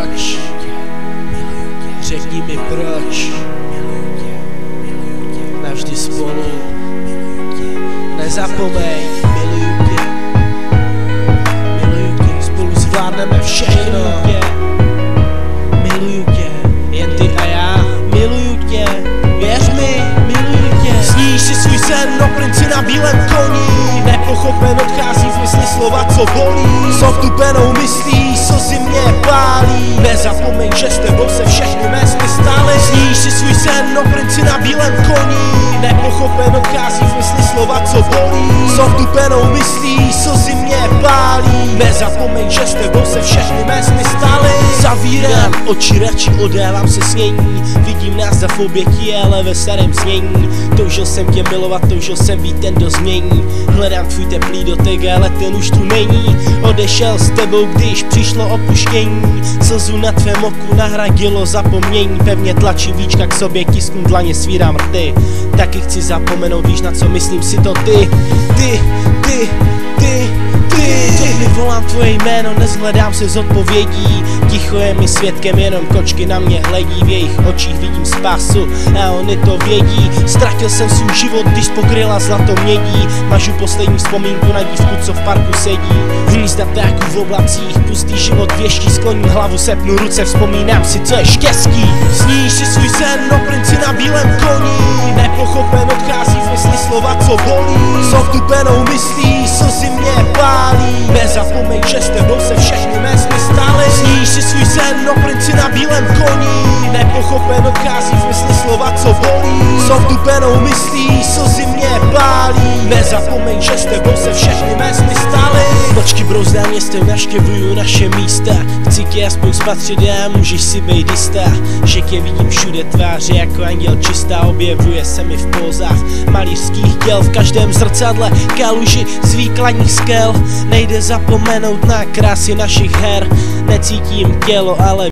proč, řekni mi proč, navždy spolu, nezapomeň, miluju tě, spolu zvládneme všechno, miluju tě, jen ty a já, miluju tě, věř mi, miluju tě. Sníš si svůj sen o princi na bílém koni, nepochopen odchází v mysli slova, co bolí, s otupenou myslí, slzy mě pálí, nezapomeň, že s tebou se všechny mé sny stály. Sníš si svůj sen o princi na bílém koni, nepochopen odchází v mysli slova, co bolí, s otupenou myslí, slzy mě pálí, nezapomeň, že s tebou se všechny mé sny stály. Zavírám oči, radši odévám se snění, vidím nás za obětí, ale ve starém znění. Toužil jsem tě milovat, toužil jsem být ten, kdo změní, hledám tvůj teplý dotek, ale ten už tu není. Odešel s tebou, když přišlo opuštění, slzu na tvém oku nahradilo zapomnění. Pevně tlačím víčka k sobě, tisknu dlaně, svírám rty, taky chci zapomenout, víš na co myslím, si to ty. Volám tvoje jméno, nezhledám se z odpovědí, ticho je mi svědkem, jenom kočky na mě hledí, v jejich očích vidím spásu a oni to vědí. Ztratil jsem svůj život, když pokryla zlato mědí, mažu poslední vzpomínku na dívku, co v parku sedí. Hnízda ptáků v oblacích, pustý život věští, skloním hlavu, sepnu ruce, vzpomínám si, co je štěstí. Sníš si svůj sen o princi na bílém koni, nepochopen odchází v mysli slova, co bolí, s otupenou myslí, slzy mě pálí, nezapomeň, že s tebou se všechny mé sny stály. Sníš si svůj sen o princi na bílém koni, nepochopen odchází v mysli slova, co bolí, s otupenou myslí, slzy mě pálí, nezapomeň, že s tebou se všechny mé sny stály. Nočky brouzdá městem, navštěvuju naše místa, chci tě aspoň spatřit a můžeš si být jistá, že tě vidím všude tváře jako anděl čistá, objevuje se mi v pózách malířských děl, v každém zrcadle kaluži z výkladních skel. Nejde zapomenout na krásy našich her, necítím tělo, ale